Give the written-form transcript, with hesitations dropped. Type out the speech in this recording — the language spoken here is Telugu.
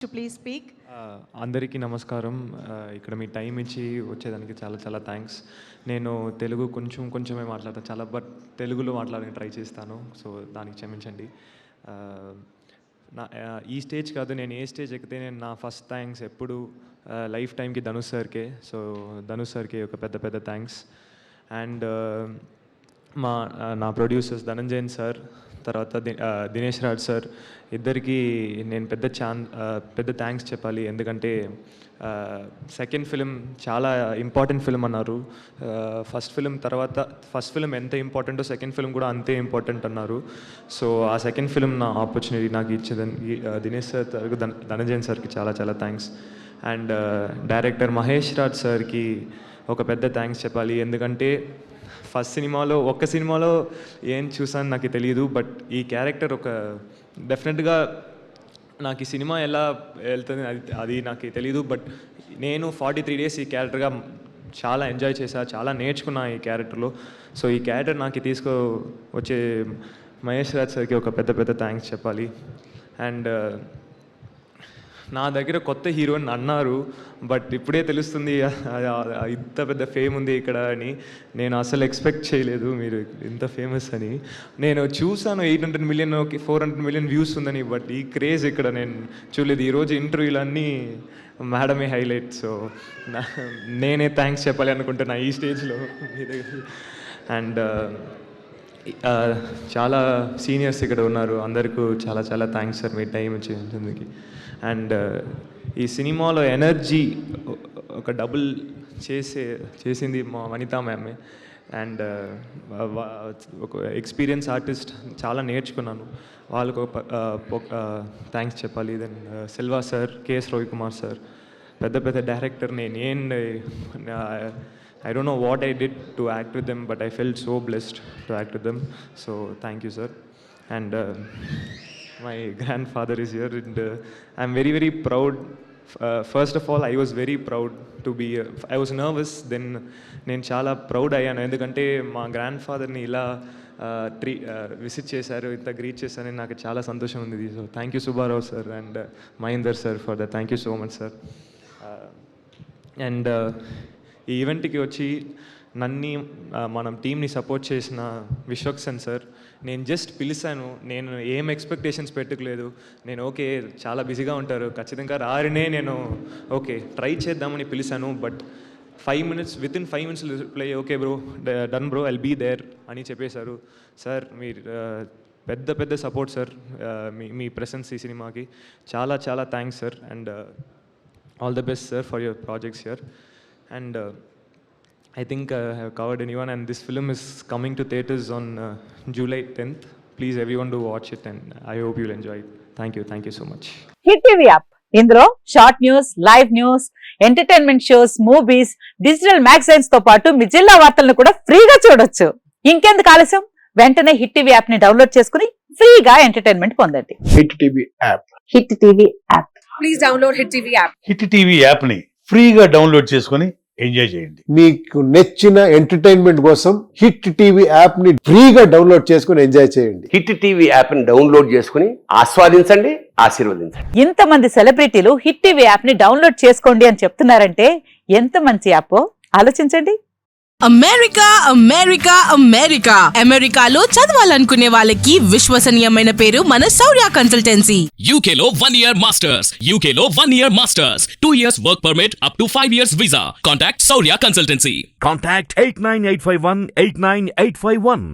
to please speak. అందరికీ నమస్కారం. ఇక్కడ మీ టైం ఇచ్చి వచ్చేదానికి చాలా చాలా థ్యాంక్స్. నేను తెలుగు కొంచెమే మాట్లాడతాను బట్ తెలుగులో మాట్లాడడానికి ట్రై చేస్తాను, సో దానికి క్షమించండి. ఈ స్టేజ్ కాదు, నేను ఏ స్టేజ్ ఎక్కితే నేను నా ఫస్ట్ థ్యాంక్స్ ఎప్పుడు లైఫ్ టైంకి ధనుష్ సార్కే. సో ధనుష్ సార్కి ఒక పెద్ద థ్యాంక్స్. అండ్ నా ప్రొడ్యూసర్స్ ధనంజయన్ సార్, తర్వాత దినేష్ రాజ్ సార్, ఇద్దరికి నేను పెద్ద థ్యాంక్స్ చెప్పాలి. ఎందుకంటే సెకండ్ ఫిలిం చాలా ఇంపార్టెంట్ ఫిలిం అన్నారు. ఫస్ట్ ఫిలిం ఎంత ఇంపార్టెంటో సెకండ్ ఫిలిం కూడా అంతే ఇంపార్టెంట్ అన్నారు. సో ఆ సెకండ్ ఫిలిం నా ఆపర్చునిటీ నాకు ఇచ్చేదానికి దినేష్ సార్ తరగు ధనంజయన్ సార్కి చాలా చాలా thanks. And director Mahesh Raj సార్కి ఒక పెద్ద థ్యాంక్స్ చెప్పాలి. ఎందుకంటే ఒక్క సినిమాలో ఏం చూసాను నాకు తెలియదు, బట్ ఈ క్యారెక్టర్ డెఫినెట్గా నాకు ఈ సినిమా ఎలా వెళ్తుంది అది నాకు తెలియదు, బట్ నేను 43 days ఈ క్యారెక్టర్గా చాలా ఎంజాయ్ చేశా, చాలా నేర్చుకున్నా ఈ క్యారెక్టర్లో. సో ఈ క్యారెక్టర్ నాకు వచ్చే మహేష్ రాజ్ సార్కి ఒక పెద్ద థ్యాంక్స్ చెప్పాలి. అండ్ నా దగ్గర కొత్త హీరోయిన్ అన్నారు, బట్ ఇప్పుడే తెలుస్తుంది ఇంత పెద్ద ఫేమ్ ఉంది ఇక్కడ అని. నేను అసలు ఎక్స్పెక్ట్ చేయలేదు మీరు ఇంత ఫేమస్ అని. నేను చూసాను 800 million 400 million వ్యూస్ ఉందని, బట్ ఈ క్రేజ్ ఇక్కడ నేను చూడలేదు. ఈరోజు ఇంటర్వ్యూలన్నీ మేడమే హైలైట్. సో నేనే థ్యాంక్స్ చెప్పాలి అనుకుంటున్నా ఈ స్టేజ్లో మీ దగ్గర. అండ్ చాలా సీనియర్స్ ఇక్కడ ఉన్నారు, అందరికీ చాలా చాలా థ్యాంక్స్ సార్ మీ టైం ఇచ్చేందుకు. అండ్ ఈ సినిమాలో ఎనర్జీ ఒక డబుల్ చేసింది మా వనితా మ్యామే. అండ్ ఒక ఎక్స్పీరియన్స్ ఆర్టిస్ట్, చాలా నేర్చుకున్నాను, వాళ్ళకు థ్యాంక్స్ చెప్పాలి. Then Silva sir, KS Ravikumar sir, పెద్ద director. I don't know what I did to act with them, but I felt so blessed to act with them. So thank you, sir. And my grandfather is here, and I'm very proud. First of all, I was very proud to be here. I was nervous, then నేను చాలా ప్రౌడ్ అయ్యాను, ఎందుకంటే మా గ్రాండ్ ఫాదర్ని ఇలా విజిట్ చేశారు, ఇంత గ్రీట్ చేశారని నాకు చాలా సంతోషం ఉంది. So thank you Subbarao sir and Mahender sir for the thank you so much sir. And ఈ ఈవెంట్కి వచ్చి మనం టీమ్ని సపోర్ట్ చేసిన విశ్వక్సేన్ సార్, నేను జస్ట్ పిలిచాను, నేను ఏం ఎక్స్పెక్టేషన్స్ పెట్టుకోలేదు. నేను ఓకే చాలా బిజీగా ఉంటారు, ఖచ్చితంగా రారినే నేను ఓకే ట్రై చేద్దామని పిలిచాను. But within 5 minutes reply, okay bro, done bro, I'll be there అని చెప్పేశారు. సార్ మీరు పెద్ద సపోర్ట్ సార్, మీ ప్రెసెన్స్ ఈ సినిమాకి చాలా చాలా thanks sir. And all the best sir for your projects here. And I think I have covered anyone, and this film is coming to theaters on July 10th. Please everyone do watch it, and I hope you'll enjoy it. Thank you so much. Hit TV app, ఇందులో short news, live news, entertainment shows, movies, digital magazines తో పాటు మీ జిల్లా వార్తలను కూడా ఫ్రీగా చూడొచ్చు. ఇంకెందుకు ఆలస్యం, వెంటనే హిట్ టీవీ యాప్ ని డౌన్లోడ్ చేసుకుని ఫ్రీగా ఎంటర్టైన్మెంట్ పొందండి. Hit TV app, hit TV app, Please download Hit TV app. Hit TV app ని ఫ్రీగా డౌన్లోడ్ చేసుకుని ఎంజాయ్ చేయండి. మీకు నచ్చిన ఎంటర్టైన్మెంట్ కోసం హిట్ టీవీ యాప్ ని ఫ్రీగా డౌన్లోడ్ చేసుకుని ఎంజాయ్ చేయండి. హిట్ టీవీ యాప్ ని డౌన్లోడ్ చేసుకుని ఆస్వాదించండి, ఆశీర్వదించండి. ఇంతమంది సెలబ్రిటీలు హిట్ టీవీ యాప్ ని డౌన్లోడ్ చేసుకోండి అని చెప్తున్నారంటే ఎంత మంచి యాప్ ఆలోచించండి. అమెరికాలో చదవాలనుకునే వాళ్ళకి విశ్వసనీయమైన పేరు మన శౌర్య కన్సల్టెన్సీ. UK లో 1 year masters, 2 years work permit up to 5 years visa. Contact Saurya Consultancy. Contact 89851 89851.